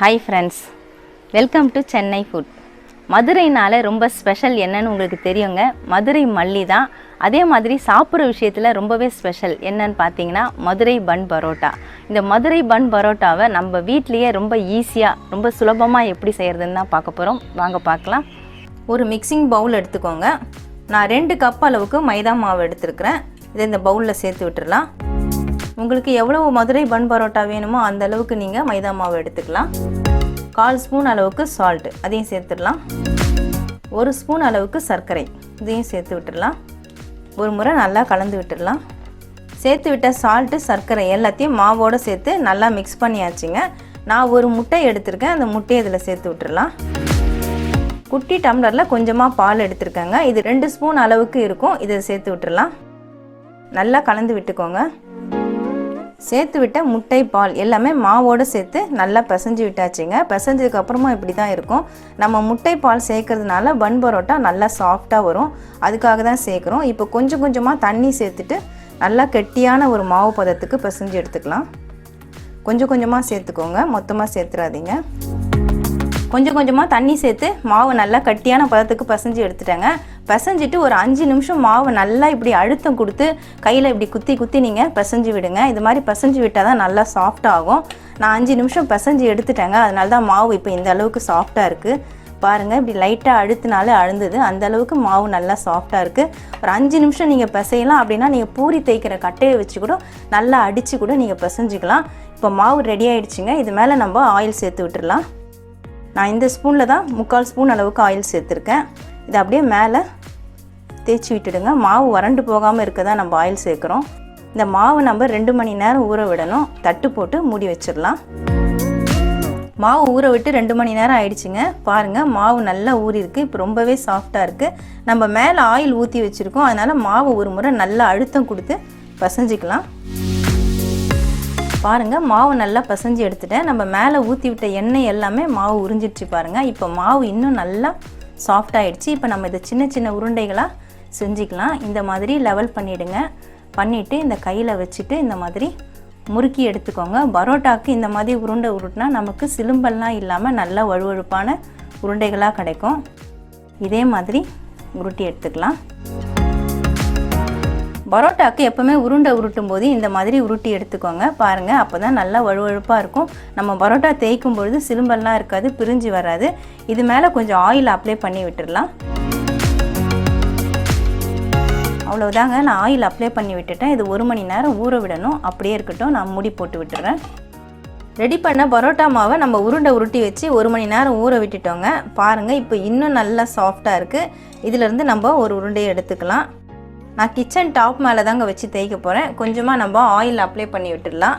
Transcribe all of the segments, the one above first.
Hi friends, welcome to Chennai food. மதுரைனால ரொம்ப special என்னன்னு உங்களுக்கு தெரியுங்க. மதுரை மல்லி தான். அதே மாதிரி சாப்பிட்ற விஷயத்தில் ரொம்பவே ஸ்பெஷல் என்னன்னு பார்த்தீங்கன்னா மதுரை பன் பரோட்டா. இந்த மதுரை பன் பரோட்டாவை நம்ம வீட்லேயே ரொம்ப ஈஸியாக ரொம்ப சுலபமாக எப்படி செய்கிறதுன்னு தான் பார்க்க போகிறோம். வாங்க பார்க்கலாம். ஒரு மிக்சிங் பவுல் எடுத்துக்கோங்க. நான் 2 கப் அளவுக்கு மைதா மாவு எடுத்துருக்கிறேன். இதை இந்த பவுலில் சேர்த்து விட்டுடலாம். உங்களுக்கு எவ்வளவு மதுரை பன் பரோட்டா வேணுமோ அந்த அளவுக்கு நீங்கள் மைதா மாவு எடுத்துக்கலாம். 1/4 ஸ்பூன் அளவுக்கு சால்ட்டு, அதையும் சேர்த்துடலாம். 1 ஸ்பூன் அளவுக்கு சர்க்கரை, இதையும் சேர்த்து விட்டுடலாம். ஒரு முறை நல்லா கலந்து விட்டுடலாம். சேர்த்து விட்ட சால்ட்டு சர்க்கரை எல்லாத்தையும் மாவோடு சேர்த்து நல்லா மிக்ஸ் பண்ணியாச்சுங்க. நான் ஒரு முட்டை எடுத்திருக்கேன். அந்த முட்டையை இதில் சேர்த்து விட்டுடலாம். குட்டி டம்ளரில் கொஞ்சமாக பால் எடுத்திருக்கேங்க. இது 2 ஸ்பூன் அளவுக்கு இருக்கும். இதை சேர்த்து விட்டுடலாம். நல்லா கலந்து விட்டுக்கோங்க. சேர்த்து விட்ட முட்டை பால் எல்லாமே மாவோடு சேர்த்து நல்லா பிசைஞ்சு விட்டாச்சுங்க. பிசைஞ்சதுக்கப்புறமா இப்படி தான் இருக்கும். நம்ம முட்டை பால் சேர்க்கறதுனால பன் பரோட்டா நல்லா சாஃப்டாக வரும். அதுக்காக தான் சேர்க்குறோம். இப்போ கொஞ்சம் கொஞ்சமாக தண்ணி சேர்த்துட்டு நல்லா கெட்டியான ஒரு மாவு பதத்துக்கு பிசைஞ்சு எடுத்துக்கலாம். கொஞ்சம் கொஞ்சமாக சேர்த்துக்கோங்க, மொத்தமாக சேர்த்துறாதீங்க. கொஞ்சம் கொஞ்சமாக தண்ணி சேர்த்து மாவு நல்லா கட்டியான பதத்துக்கு பிசைஞ்சு எடுத்துட்டேங்க. பிசைஞ்சிட்டு ஒரு 5 நிமிஷம் மாவு நல்லா இப்படி அழுத்தம் கொடுத்து கையில் இப்படி குத்தி குத்தி நீங்கள் பிசைஞ்சு விடுங்க. இது மாதிரி பிசைஞ்சு விட்டால் தான் நல்லா சாஃப்டாக ஆகும். நான் 5 நிமிஷம் பிசைஞ்சு எடுத்துட்டேங்க. அதனால தான் மாவு இப்போ இந்த அளவுக்கு சாஃப்டாக இருக்குது. பாருங்கள், இப்படி லைட்டாக அழுத்தினாலே அழுந்தது. அந்த அளவுக்கு மாவு நல்லா சாஃப்டாக இருக்குது. ஒரு 5 நிமிஷம் நீங்கள் பிசையலாம். அப்படின்னா நீங்கள் பூரி தேய்க்கிற கட்டையை வச்சு கூட நல்லா அடித்து கூட நீங்கள் பிசைஞ்சிக்கலாம். இப்போ மாவு ரெடி ஆகிடுச்சிங்க. இது மேலே நம்ம ஆயில் சேர்த்து விட்டுடலாம். நான் இந்த ஸ்பூனில் தான் 3/4 ஸ்பூன் அளவுக்கு ஆயில் சேர்த்துருக்கேன். இதை அப்படியே மேலே தேய்ச்சி விட்டுடுங்க. மாவு வறண்டு போகாமல் இருக்க தான் நம்ம ஆயில் சேர்க்குறோம். இந்த மாவு நம்ம 2 மணி நேரம் ஊற விடணும். தட்டு போட்டு மூடி வச்சிடலாம். மாவு ஊற விட்டு 2 மணி நேரம் ஆயிடுச்சுங்க. பாருங்கள், மாவு நல்லா ஊறிருக்கு. இப்போ ரொம்பவே சாஃப்டாக இருக்குது. நம்ம மேலே ஆயில் ஊற்றி வச்சுருக்கோம். அதனால் மாவு ஒரு முறை நல்லா அழுத்தம் கொடுத்து பசைஞ்சிக்கலாம். பாருங்கள், மாவு நல்லா பசைஞ்சு எடுத்துட்டேன். நம்ம மேலே ஊற்றி விட்ட எண்ணெய் எல்லாமே மாவு உறிஞ்சிடுச்சு பாருங்கள். இப்போ மாவு இன்னும் நல்லா சாஃப்டாகிடுச்சு. இப்போ நம்ம இதை சின்ன சின்ன உருண்டைகளாக செஞ்சுக்கலாம். இந்த மாதிரி லெவல் பண்ணிவிடுங்க. பண்ணிவிட்டு இந்த கையில் வச்சுட்டு இந்த மாதிரி முறுக்கி எடுத்துக்கோங்க. பரோட்டாவுக்கு இந்த மாதிரி உருண்டை உருட்டினா நமக்கு சிலும்பல்லாம் இல்லாமல் நல்லா வழுவழுப்பான உருண்டைகளாக கிடைக்கும். இதே மாதிரி உருட்டி எடுத்துக்கலாம். பரோட்டாவுக்கு எப்போவுமே உருண்டை உருட்டும் போது இந்த மாதிரி உருட்டி எடுத்துக்கோங்க. பாருங்கள், அப்போ தான் நல்லா வழுவழுப்பாக இருக்கும். நம்ம பரோட்டா தேய்க்கும் பொழுது சிலும்பெல்லாம் இருக்காது, பிரிஞ்சு வராது. இது மேலே கொஞ்சம் ஆயில் அப்ளை பண்ணி விட்டுடலாம். அவ்வளோதாங்க, நான் ஆயில் அப்ளை பண்ணி விட்டுட்டேன். இது 1 மணி நேரம் ஊற விடணும். அப்படியே இருக்கட்டும், நான் மூடி போட்டு விட்டுறேன். ரெடி பண்ண பரோட்டா மாவை நம்ம உருண்டை உருட்டி வச்சு 1 மணி நேரம் ஊற விட்டுட்டோங்க. பாருங்கள், இப்போ இன்னும் நல்லா சாஃப்டாக இருக்குது. இதிலேருந்து நம்ம ஒரு உருண்டையை எடுத்துக்கலாம். நான் கிச்சன் டாப் மேலே தாங்க வச்சு தேய்க்க போகிறேன். கொஞ்சமாக நம்ம ஆயில் அப்ளை பண்ணி விட்டுடலாம்.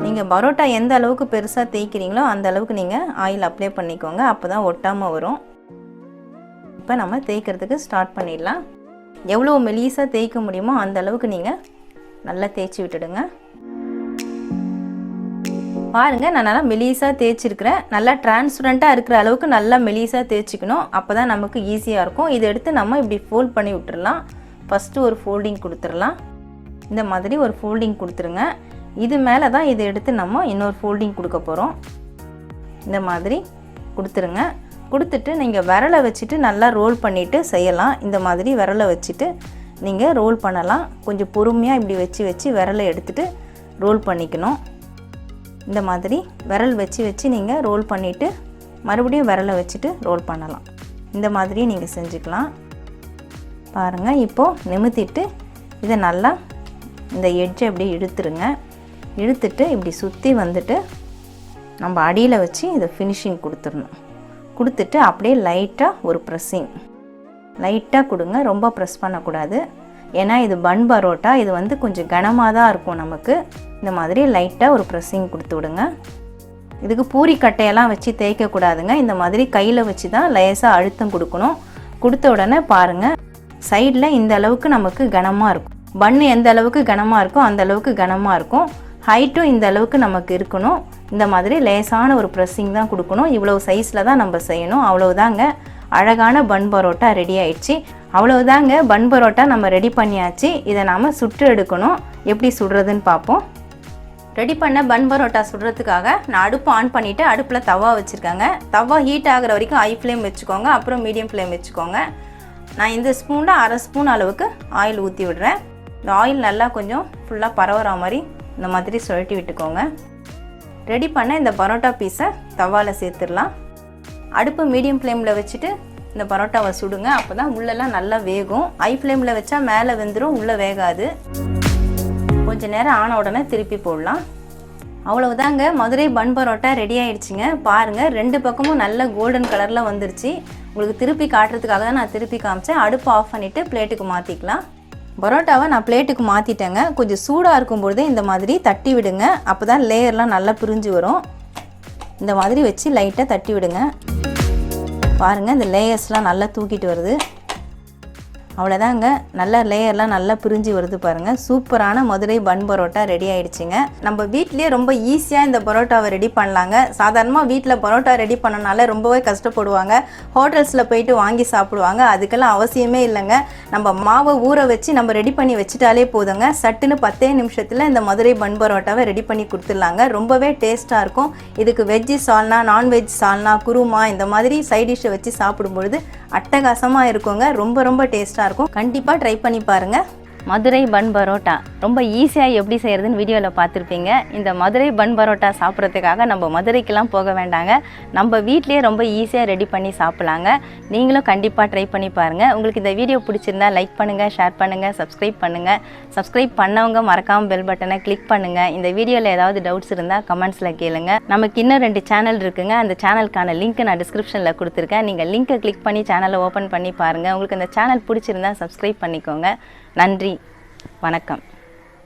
நீங்கள் பரோட்டா எந்த அளவுக்கு பெருசாக தேய்க்கிறீங்களோ அந்த அளவுக்கு நீங்கள் ஆயில் அப்ளை பண்ணிக்கோங்க. அப்போ தான் ஒட்டாமல் வரும். இப்போ நம்ம தேய்க்கிறதுக்கு ஸ்டார்ட் பண்ணிடலாம். எவ்வளோ மெலிசாக தேய்க்க முடியுமோ அந்த அளவுக்கு நீங்கள் நல்லா தேய்ச்சி விட்டுடுங்க. பாருங்கள், நான் நல்லா மெலிசாக தேய்ச்சிருக்கிறேன். நல்லா டிரான்ஸ்பரண்ட்டாக இருக்கிற அளவுக்கு நல்லா மெலிசாக தேய்ச்சிக்கணும். அப்போ தான் நமக்கு ஈஸியாக இருக்கும். இதை எடுத்து நம்ம இப்படி ஃபோல்ட் பண்ணி விட்டுடலாம். ஃபஸ்ட்டு ஒரு ஃபோல்டிங் கொடுத்துடலாம். இந்த மாதிரி ஒரு ஃபோல்டிங் கொடுத்துருங்க. இது மேலே தான் இதை எடுத்து நம்ம இன்னொரு ஃபோல்டிங் கொடுக்க போகிறோம். இந்த மாதிரி கொடுத்துருங்க. கொடுத்துட்டு நீங்கள் விரலை வச்சுட்டு நல்லா ரோல் பண்ணிவிட்டு செய்யலாம். இந்த மாதிரி விரலை வச்சுட்டு நீங்கள் ரோல் பண்ணலாம். கொஞ்சம் பொறுமையாக இப்படி வச்சு வச்சு விரலை எடுத்துகிட்டு ரோல் பண்ணிக்கணும். இந்த மாதிரி விரல் வச்சு நீங்கள் ரோல் பண்ணிவிட்டு மறுபடியும் விரலை வச்சுட்டு ரோல் பண்ணலாம். இந்த மாதிரி நீங்கள் செஞ்சுக்கலாம். பாருங்கள், இப்போது நிமித்திட்டு இதை நல்லா இந்த எட்ஜை இப்படி இழுத்துருங்க. இழுத்துட்டு இப்படி சுற்றி வந்துட்டு நம்ம அடியில் வச்சு இதை ஃபினிஷிங் கொடுத்துடணும். கொடுத்துட்டு அப்படியே லைட்டாக ஒரு ப்ரெஸ்ஸிங் லைட்டாக கொடுங்க. ரொம்ப ப்ரெஸ் பண்ணக்கூடாது. ஏன்னா இது பன் பரோட்டா, இது வந்து கொஞ்சம் கனமாக தான் இருக்கும் நமக்கு. இந்த மாதிரி லைட்டாக ஒரு ப்ரெஸ்ஸிங் கொடுத்து விடுங்க. இதுக்கு பூரி கட்டையெல்லாம் வச்சு தேய்க்கக்கூடாதுங்க. இந்த மாதிரி கையில் வச்சு தான் லேசாக அழுத்தம் கொடுக்கணும். கொடுத்த உடனே பாருங்கள், சைடில் இந்த அளவுக்கு நமக்கு கனமாக இருக்கும். பன்னு எந்த அளவுக்கு கனமாக இருக்கோ அந்த அளவுக்கு கனமாக இருக்கும். ஹைட்டும் இந்த அளவுக்கு நமக்கு இருக்கணும். இந்த மாதிரி லேசான ஒரு ப்ரெஸ்ஸிங் தான் கொடுக்கணும். இவ்வளோ சைஸில் தான் நம்ம செய்யணும். அவ்வளோதாங்க, அழகான பன் பரோட்டா ரெடி ஆயிடுச்சு. அவ்வளவுதாங்க, பன் பரோட்டா நம்ம ரெடி பண்ணியாச்சு. இதை நாம் சுட்டு எடுக்கணும். எப்படி சுடுறதுன்னு பார்ப்போம். ரெடி பண்ண பன் பரோட்டா சுடுறதுக்காக நான் அடுப்பு ஆன் பண்ணிவிட்டு அடுப்பில் தவா வச்சுருக்கேங்க. தவா ஹீட் ஆகிற வரைக்கும் ஹை ஃப்ளேம் வச்சுக்கோங்க, அப்புறம் மீடியம் ஃப்ளேம் வச்சுக்கோங்க. நான் இந்த ஸ்பூனில் அரை ஸ்பூன் அளவுக்கு ஆயில் ஊற்றி விடுறேன். இந்த ஆயில் நல்லா கொஞ்சம் ஃபுல்லாக பரவுற மாதிரி இந்த மாதிரி சுழட்டி விட்டுக்கோங்க. ரெடி பண்ண இந்த பரோட்டா பீஸை தவாவில் சேர்த்துடலாம். அடுப்பு மீடியம் ஃப்ளேமில் வச்சுட்டு இந்த பரோட்டாவை சுடுங்க. அப்போ தான் உள்ளெல்லாம் நல்லா வேகும். ஹை ஃப்ளேமில் வச்சா மேலே வெந்துடும், உள்ளே வேகாது. கொஞ்சம் நேரம் ஆன உடனே திருப்பி போடலாம். அவ்வளவுதாங்க, மதுரை பன் பரோட்டா ரெடி ஆயிடுச்சுங்க. பாருங்கள், 2 பக்கமும் நல்ல கோல்டன் கலரில் வந்துருச்சு. உங்களுக்கு திருப்பி காட்டுறதுக்காக தான் நான் திருப்பி காமிச்சேன். அடுப்பு ஆஃப் பண்ணிவிட்டு பிளேட்டுக்கு மாற்றிக்கலாம். பரோட்டாவை நான் பிளேட்டுக்கு மாற்றிட்டேங்க. கொஞ்சம் சூடாக இருக்கும்பொழுதே இந்த மாதிரி தட்டி விடுங்க. அப்போ தான் லேயர்லாம் நல்லா பிரிஞ்சு வரும். இந்த மாதிரி வச்சு லைட்டாக தட்டி விடுங்க. பாருங்கள், இந்த லேயர்ஸ்லாம் நல்லா தூக்கிட்டு வருது. அவ்வளோதாங்க, நல்ல லேயர்லாம் நல்லா பிரிஞ்சு வருது பாருங்கள். சூப்பரான மதுரை பன் பரோட்டா ரெடி ஆகிடுச்சிங்க. நம்ம வீட்லேயே ரொம்ப ஈஸியாக இந்த பரோட்டாவை ரெடி பண்ணலாங்க. சாதாரணமாக வீட்டில் பரோட்டா ரெடி பண்ணனால ரொம்பவே கஷ்டப்படுவாங்க. ஹோட்டல்ஸில் போயிட்டு வாங்கி சாப்பிடுவாங்க. அதுக்கெல்லாம் அவசியமே இல்லைங்க. நம்ம மாவை ஊற வச்சு நம்ம ரெடி பண்ணி வச்சுட்டாலே போதுங்க. சட்டுன்னு 10 நிமிஷத்தில் இந்த மதுரை பன் பரோட்டாவை ரெடி பண்ணி கொடுத்துடலாங்க. ரொம்பவே டேஸ்ட்டாக இருக்கும். இதுக்கு வெஜ்ஜு சால்னா, நான்வெஜ் சால்னா, குருமா இந்த மாதிரி சைட் டிஷ்ஷை வச்சு சாப்பிடும்பொழுது அட்டகாசமாக இருக்குங்க. ரொம்ப டேஸ்ட்டாக இருக்கும். கண்டிப்பாக ட்ரை பண்ணி பாருங்கள். மதுரை பன் பரோட்டா ரொம்ப ஈஸியாக எப்படி செய்கிறதுன்னு வீடியோவில் பார்த்துருப்பீங்க. இந்த மதுரை பன் பரோட்டா சாப்பிட்றதுக்காக நம்ம மதுரைக்கெல்லாம் போக வேண்டாங்க. நம்ம வீட்லேயே ரொம்ப ஈஸியாக ரெடி பண்ணி சாப்பிட்லாங்க. நீங்களும் கண்டிப்பாக ட்ரை பண்ணி பாருங்கள். உங்களுக்கு இந்த வீடியோ பிடிச்சிருந்தா லைக் பண்ணுங்கள், ஷேர் பண்ணுங்கள், சப்ஸ்கிரைப் பண்ணுங்கள். சப்ஸ்கிரைப் பண்ணவங்க மறக்காமல் பெல் பட்டனை கிளிக் பண்ணுங்கள். இந்த வீடியோவில் ஏதாவது டவுட்ஸ் இருந்தால் கமெண்ட்ஸில் கேளுங்க. நமக்கு இன்னும் 2 சேனல் இருக்குங்க. அந்த சேனலுக்கான லிங்க் நான் டிஸ்கிரிப்ஷனில் கொடுத்துருக்கேன். நீங்கள் லிங்க்கை கிளிக் பண்ணி சேனலை ஓப்பன் பண்ணி பாருங்கள். உங்களுக்கு இந்த சேனல் பிடிச்சிருந்தா சப்ஸ்கிரைப் பண்ணிக்கோங்க. நன்றி, வணக்கம்.